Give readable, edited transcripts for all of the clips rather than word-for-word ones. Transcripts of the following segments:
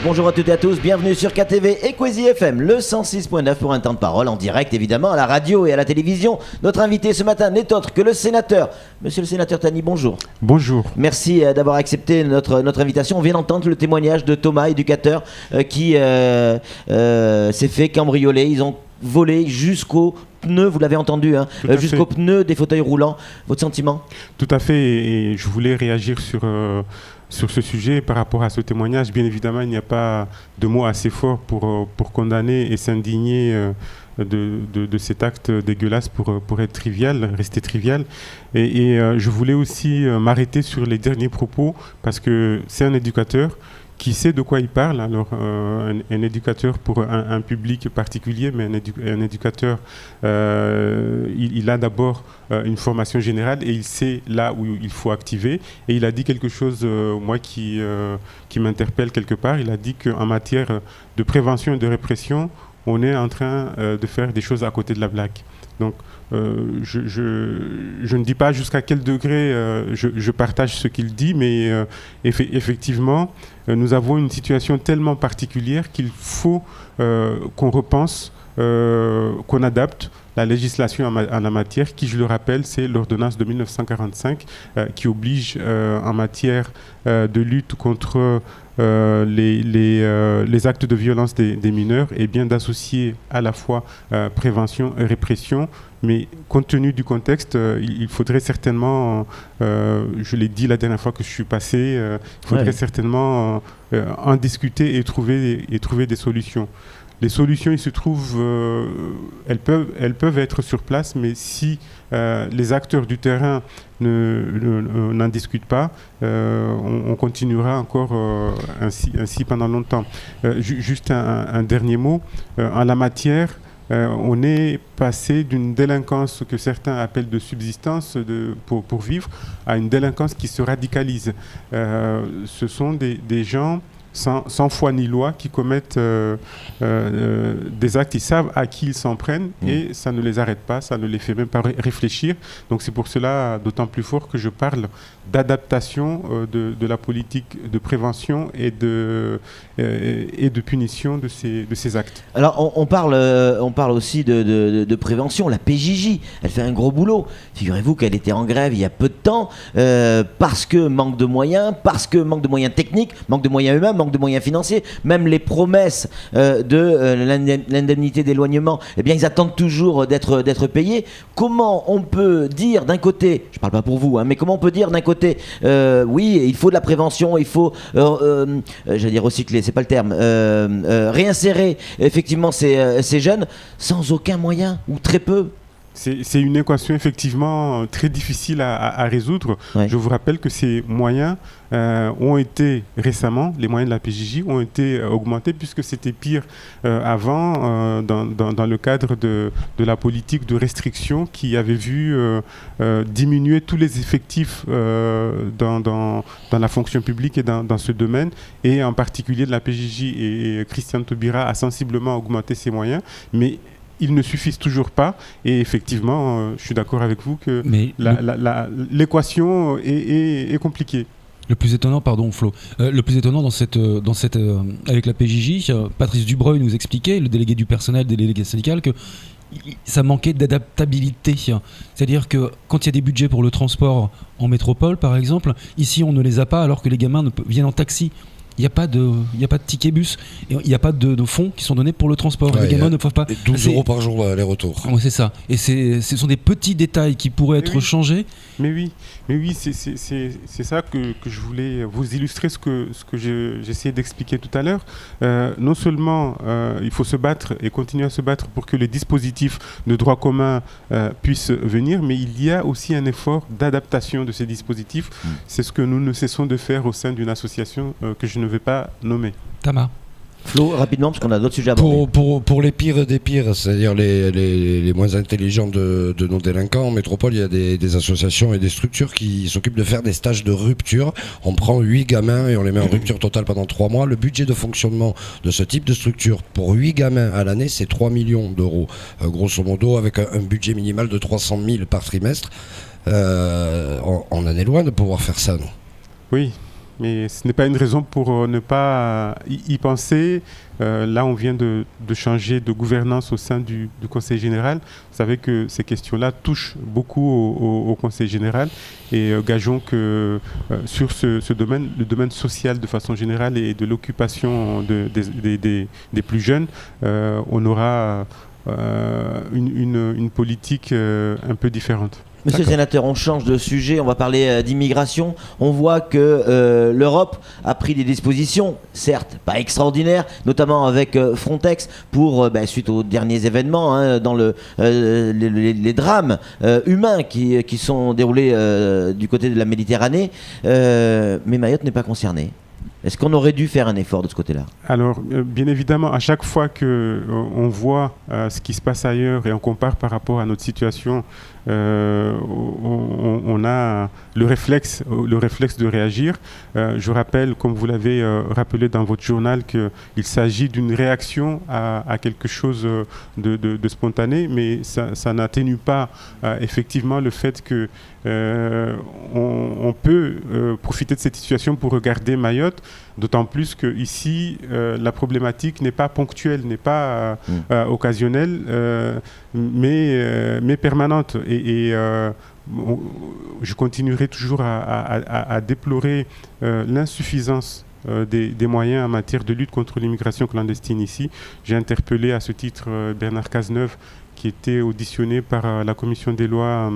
Bonjour à toutes et à tous, bienvenue sur KTV et Kwezi FM, le 106.9 pour un temps de parole en direct évidemment à la radio et à la télévision. Notre invité ce matin n'est autre que le sénateur, monsieur le sénateur Tani, bonjour. Bonjour. Merci d'avoir accepté notre invitation. On vient d'entendre le témoignage de Thomas, éducateur, qui s'est fait cambrioler. Ils ont volé jusqu'au pneu, vous l'avez entendu, hein, jusqu'au pneu des fauteuils roulants. Votre sentiment ? Tout à fait, et je voulais réagir sur ce sujet par rapport à ce témoignage. Bien évidemment, il n'y a pas de mots assez forts pour condamner et s'indigner de cet acte dégueulasse pour être trivial, rester trivial. Et je voulais aussi m'arrêter sur les derniers propos, parce que c'est un éducateur qui sait de quoi il parle. Alors, un éducateur pour un public particulier, mais un éducateur, il a d'abord une formation générale et il sait là où il faut activer. Et il a dit quelque chose, moi, qui m'interpelle quelque part. Il a dit qu'en matière de prévention et de répression, on est en train de faire des choses à côté de la plaque. Donc, je ne dis pas jusqu'à quel degré je partage ce qu'il dit, mais effectivement, nous avons une situation tellement particulière qu'il faut qu'on repense, qu'on adapte la législation en la matière, qui, je le rappelle, c'est l'ordonnance de 1945 qui oblige en matière de lutte contre les actes de violence des mineurs, et bien d'associer à la fois prévention et répression. Mais compte tenu du contexte, il faudrait certainement, je l'ai dit la dernière fois que je suis passé, il faudrait certainement en discuter et trouver des solutions. Les solutions, il se trouve, elles peuvent être sur place, mais si les acteurs du terrain n'en discutent pas, on continuera encore ainsi pendant longtemps. Juste un dernier mot. En la matière, on est passé d'une délinquance que certains appellent de subsistance pour vivre à une délinquance qui se radicalise. Ce sont des gens sans foi ni loi qui commettent des actes. Ils savent à qui ils s'en prennent et ça ne les arrête pas, ça ne les fait même pas réfléchir. Donc c'est pour cela d'autant plus fort que je parle d'adaptation de la politique de prévention et de punition de ces actes. Alors on parle aussi de prévention. La PJJ, elle fait un gros boulot. Figurez-vous qu'elle était en grève il y a peu de temps parce que manque de moyens techniques, manque de moyens humains, manque de moyens financiers. Même les promesses de l'indemnité d'éloignement, eh bien ils attendent toujours d'être payés. Comment on peut dire d'un côté, je ne parle pas pour vous, hein, mais comment on peut dire d'un côté oui, il faut de la prévention, il faut j'allais dire recycler, c'est pas le terme, réinsérer effectivement ces jeunes sans aucun moyen ou très peu. C'est une équation effectivement très difficile à résoudre. Ouais. Je vous rappelle que ces moyens ont été récemment, les moyens de la PJJ ont été augmentés puisque c'était pire avant dans le cadre de la politique de restriction qui avait vu diminuer tous les effectifs dans la fonction publique et dans ce domaine, et en particulier de la PJJ, et Christiane Taubira a sensiblement augmenté ses moyens, mais ils ne suffisent toujours pas, et effectivement, je suis d'accord avec vous que l'équation est compliquée. Le plus étonnant, pardon Flo, le plus étonnant dans cette avec la PJJ, Patrice Dubreuil nous expliquait, le délégué du personnel, le délégué syndical, que ça manquait d'adaptabilité. C'est-à-dire que quand il y a des budgets pour le transport en métropole, par exemple, ici on ne les a pas alors que les gamins viennent en taxi. Il n'y a pas de ticket bus, il n'y a pas de fonds qui sont donnés pour le transport. Ouais, les gamins ne peuvent pas. 12 euros par jour aller-retour. Ouais, c'est ça. Et ce sont des petits détails qui pourraient être changés. Mais oui, c'est ça que je voulais vous illustrer, ce que j'essayais d'expliquer tout à l'heure. Non seulement il faut se battre et continuer à se battre pour que les dispositifs de droit commun puissent venir, mais il y a aussi un effort d'adaptation de ces dispositifs. C'est ce que nous ne cessons de faire au sein d'une association que je ne vais pas nommer. Tamar. Flo, rapidement, parce qu'on a d'autres sujets à aborder. Pour les pires des pires, c'est-à-dire les moins intelligents de nos délinquants, en métropole, il y a des associations et des structures qui s'occupent de faire des stages de rupture. On prend 8 gamins et on les met en rupture totale pendant 3 mois. Le budget de fonctionnement de ce type de structure pour 8 gamins à l'année, c'est 3 millions d'euros. Grosso modo, avec un budget minimal de 300 000 par trimestre. On en est loin de pouvoir faire ça, nous. Oui. mais ce n'est pas une raison pour ne pas y penser. Là, on vient de changer de gouvernance au sein du Conseil général. Vous savez que ces questions-là touchent beaucoup au Conseil général et gageons que sur ce domaine, le domaine social de façon générale et de l'occupation des plus jeunes, on aura une politique un peu différente. Monsieur le sénateur, on change de sujet, on va parler d'immigration. On voit que l'Europe a pris des dispositions, certes pas extraordinaires, notamment avec Frontex, pour, suite aux derniers événements, dans les drames humains qui sont déroulés du côté de la Méditerranée. Mais Mayotte n'est pas concernée. Est-ce qu'on aurait dû faire un effort de ce côté-là? Alors, bien évidemment, à chaque fois qu'on voit ce qui se passe ailleurs et on compare par rapport à notre situation, on a le réflexe de réagir. Je rappelle, comme vous l'avez rappelé dans votre journal, qu'il s'agit d'une réaction à quelque chose de spontané, mais ça n'atténue pas effectivement le fait que on peut profiter de cette situation pour regarder Mayotte, d'autant plus qu'ici, la problématique n'est pas ponctuelle, n'est pas occasionnelle, mais permanente. Et je continuerai toujours à déplorer l'insuffisance des moyens en matière de lutte contre l'immigration clandestine ici. J'ai interpellé à ce titre Bernard Cazeneuve, qui était auditionné par la commission des lois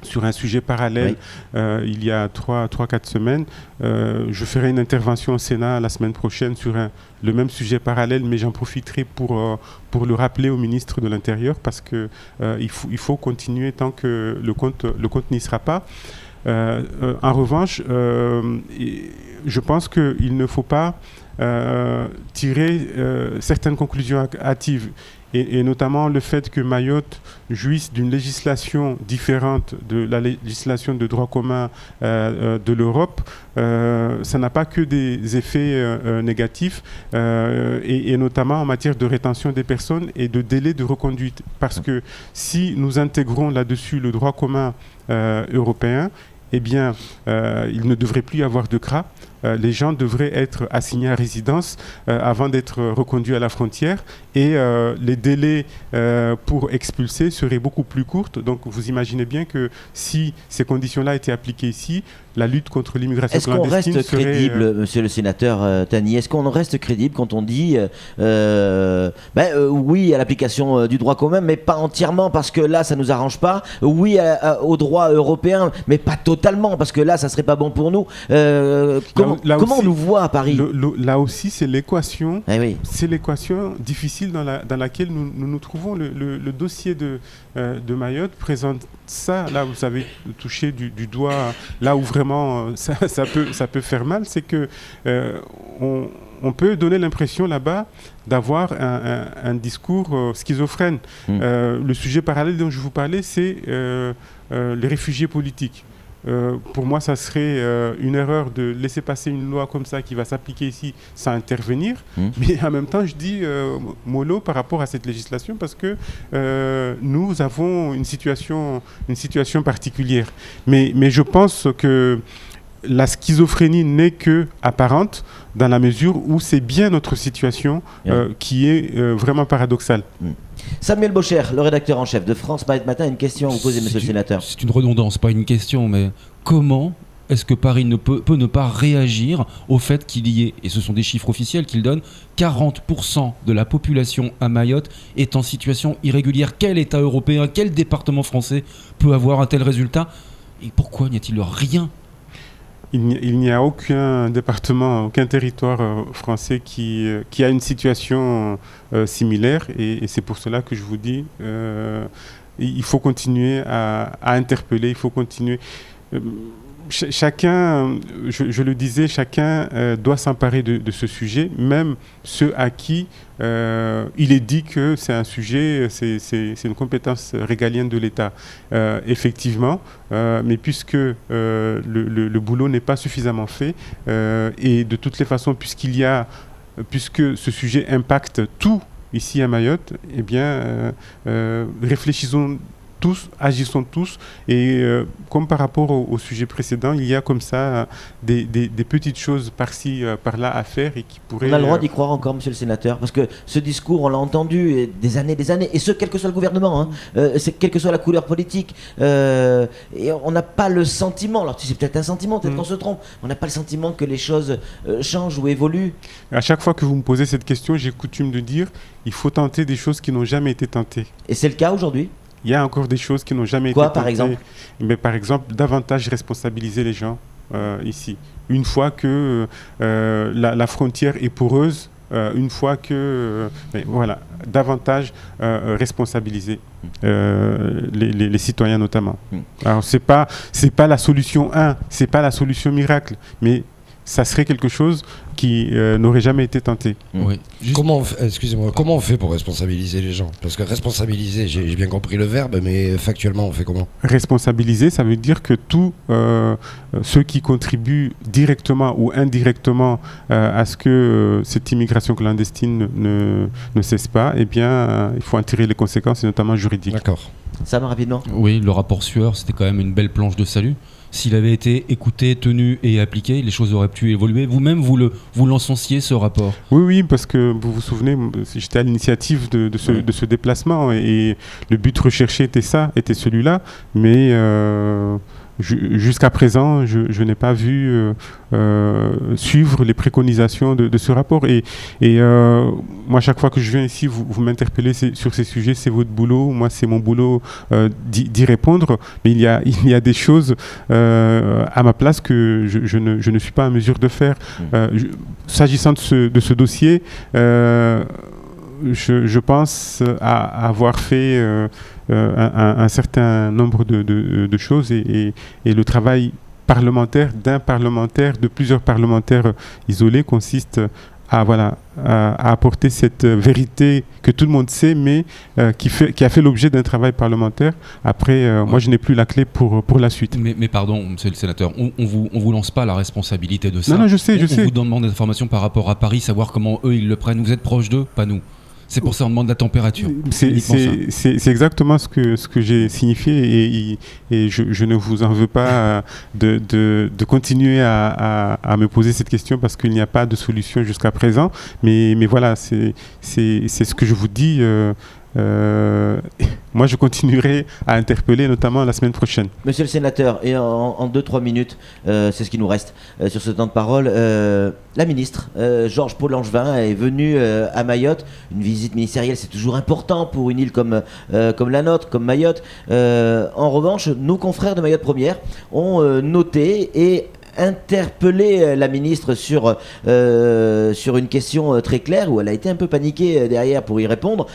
sur un sujet parallèle il y a 3-4 semaines. Je ferai une intervention au Sénat la semaine prochaine sur le même sujet parallèle, mais j'en profiterai pour le rappeler au ministre de l'Intérieur parce que il faut continuer tant que le compte n'y sera pas. En revanche, je pense qu'il ne faut pas tirer certaines conclusions hâtives. Et notamment le fait que Mayotte jouisse d'une législation différente de la législation de droit commun de l'Europe, ça n'a pas que des effets négatifs, et notamment en matière de rétention des personnes et de délai de reconduite. Parce que si nous intégrons là-dessus le droit commun européen, eh bien, il ne devrait plus y avoir de CRA. Les gens devraient être assignés à résidence avant d'être reconduits à la frontière et les délais pour expulser seraient beaucoup plus courts. Donc vous imaginez bien que si ces conditions-là étaient appliquées ici, la lutte contre l'immigration clandestine Est-ce qu'on reste crédible, monsieur le sénateur Tani? Est-ce qu'on reste crédible quand on dit oui à l'application du droit commun, mais pas entièrement parce que là ça nous arrange pas, oui au droit européen, mais pas totalement parce que là ça serait pas bon pour nous. Comment on nous voit à Paris? Là aussi, c'est l'équation. Oui. C'est l'équation difficile dans laquelle nous trouvons. Le dossier de Mayotte présente ça. Là, vous avez touché du doigt là où vraiment ça peut faire mal. C'est que on peut donner l'impression là-bas d'avoir un discours schizophrène. Le sujet parallèle dont je vous parlais, c'est les réfugiés politiques. Pour moi, ça serait une erreur de laisser passer une loi comme ça qui va s'appliquer ici sans intervenir. Mais en même temps, je dis mollo par rapport à cette législation parce que nous avons une situation particulière. Mais je pense que la schizophrénie n'est que apparente dans la mesure où c'est bien notre situation qui est vraiment paradoxale. Samuel Bocher, le rédacteur en chef de France Matin, une question à vous poser, monsieur le sénateur. C'est une redondance, pas une question, mais comment est-ce que Paris peut ne pas réagir au fait qu'il y ait, et ce sont des chiffres officiels qu'il donne, 40% de la population à Mayotte est en situation irrégulière? Quel État européen, quel département français peut avoir un tel résultat? Et pourquoi n'y a-t-il rien? Il n'y a aucun département, aucun territoire français qui a une situation similaire et c'est pour cela que je vous dis il faut continuer à interpeller, il faut continuer. Chacun, je le disais, chacun doit s'emparer de ce sujet, même ceux à qui il est dit que c'est un sujet, c'est une compétence régalienne de l'État. Effectivement, mais puisque le boulot n'est pas suffisamment fait, et de toutes les façons, puisque ce sujet impacte tout ici à Mayotte, eh bien, réfléchissons tous, agissons tous. Et comme par rapport au sujet précédent, il y a comme ça des petites choses par-ci, par-là à faire et qui pourraient... On a le droit d'y croire encore, monsieur le sénateur, parce que ce discours, on l'a entendu des années, et ce, quel que soit le gouvernement, quelle que soit la couleur politique, et on n'a pas le sentiment, alors c'est peut-être un sentiment, peut-être qu'on se trompe, on n'a pas le sentiment que les choses changent ou évoluent. À chaque fois que vous me posez cette question, j'ai coutume de dire, il faut tenter des choses qui n'ont jamais été tentées. Et c'est le cas aujourd'hui ? Il y a encore des choses qui n'ont jamais été Quoi, tentées. par exemple ? Mais par exemple, davantage responsabiliser les gens ici. Une fois que la frontière est poreuse, une fois que... voilà, davantage responsabiliser les citoyens notamment. Alors, c'est pas la solution 1, c'est pas la solution miracle, mais ça serait quelque chose qui n'aurait jamais été tenté. Oui. Comment on fait pour responsabiliser les gens? Parce que responsabiliser, j'ai bien compris le verbe, mais factuellement, on fait comment? Responsabiliser, ça veut dire que tous ceux qui contribuent directement ou indirectement à ce que cette immigration clandestine ne cesse pas, eh bien, il faut en tirer les conséquences, et notamment juridiques. D'accord. Ça va rapidement. Oui, le rapport Sueur, c'était quand même une belle planche de salut. S'il avait été écouté, tenu et appliqué, les choses auraient pu évoluer. Vous-même, vous l'encenciez, ce rapport. Oui, parce que vous vous souvenez, j'étais à l'initiative de ce déplacement et le but recherché était celui-là, mais jusqu'à présent, je n'ai pas vu suivre les préconisations de ce rapport. Et moi, chaque fois que je viens ici, vous m'interpellez sur ces sujets, c'est votre boulot. Moi, c'est mon boulot d'y répondre. Mais il y a des choses à ma place que je ne suis pas en mesure de faire. S'agissant de ce dossier, je pense avoir fait un certain nombre de choses et le travail parlementaire, de plusieurs parlementaires isolés consiste à apporter cette vérité que tout le monde sait, mais qui a fait l'objet d'un travail parlementaire. Après, moi, je n'ai plus la clé pour la suite. Mais pardon, monsieur le sénateur, on vous lance pas la responsabilité de ça. Non, je sais. On vous demande des informations par rapport à Paris, savoir comment eux, ils le prennent. Vous êtes proche d'eux, pas nous. C'est pour ça qu'on demande la température. C'est exactement ce que j'ai signifié et je ne vous en veux pas de continuer à me poser cette question parce qu'il n'y a pas de solution jusqu'à présent. Mais voilà, c'est ce que je vous dis. Moi, je continuerai à interpeller, notamment la semaine prochaine. Monsieur le sénateur, et en 2-3 minutes, c'est ce qui nous reste sur ce temps de parole, la ministre, Georges Paul-Langevin, est venue à Mayotte. Une visite ministérielle, c'est toujours important pour une île comme la nôtre, comme Mayotte. En revanche, nos confrères de Mayotte Première ont noté et interpellé la ministre sur une question très claire où elle a été un peu paniquée derrière pour y répondre,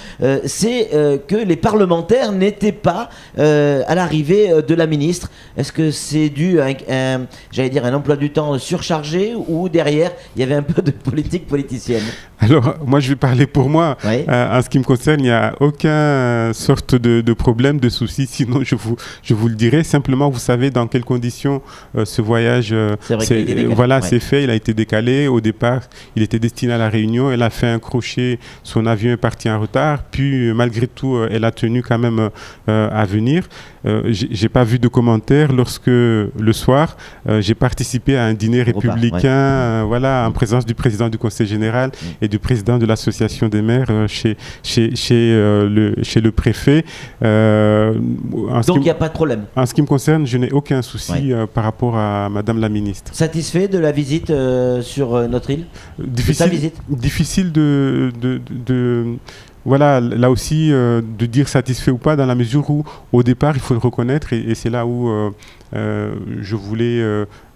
c'est que les parlementaires n'étaient pas à l'arrivée de la ministre. Est-ce que c'est dû à un emploi du temps surchargé ou derrière il y avait un peu de politique politicienne? Alors, moi, je vais parler pour moi. Oui. En ce qui me concerne, il n'y a aucun sorte de problème, de souci. Sinon, je vous le dirai. Simplement, vous savez dans quelles conditions ce voyage s'est fait. Il a été décalé. Au départ, il était destiné à La Réunion. Elle a fait un crochet. Son avion est parti en retard. Puis, malgré tout, elle a tenu quand même à venir. J'ai pas vu de commentaires lorsque, le soir, j'ai participé à un dîner républicain, en présence du président du Conseil général et du président de l'association des maires chez le préfet. Donc il n'y a pas de problème. En ce qui me concerne, je n'ai aucun souci par rapport à Madame la ministre. Satisfait de la visite sur notre île? Difficile de voilà, là aussi, de dire satisfait ou pas, dans la mesure où, au départ, il faut le reconnaître, et c'est là où je voulais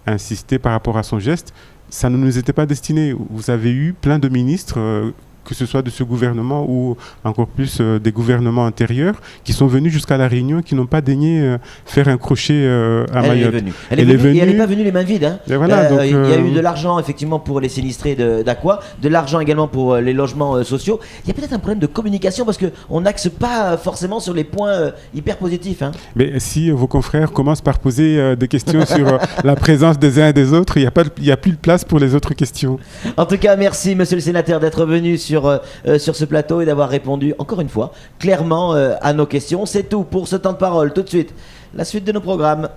insister par rapport à son geste, ça ne nous était pas destiné. Vous avez eu plein de ministres, que ce soit de ce gouvernement ou encore plus des gouvernements antérieurs, qui sont venus jusqu'à La Réunion, qui n'ont pas daigné faire un crochet à Mayotte. Elle est venue. Et elle n'est pas venue les mains vides. Hein. Voilà, il y a eu de l'argent effectivement pour les sinistrés d'Aqua, de l'argent également pour les logements sociaux. Il y a peut-être un problème de communication parce qu'on n'axe pas forcément sur les points hyper positifs. Hein. Mais si vos confrères commencent par poser des questions sur la présence des uns et des autres, il n'y a plus de place pour les autres questions. En tout cas, merci monsieur le sénateur d'être venu sur sur ce plateau et d'avoir répondu, encore une fois, clairement à nos questions. C'est tout pour ce temps de parole. Tout de suite, la suite de nos programmes.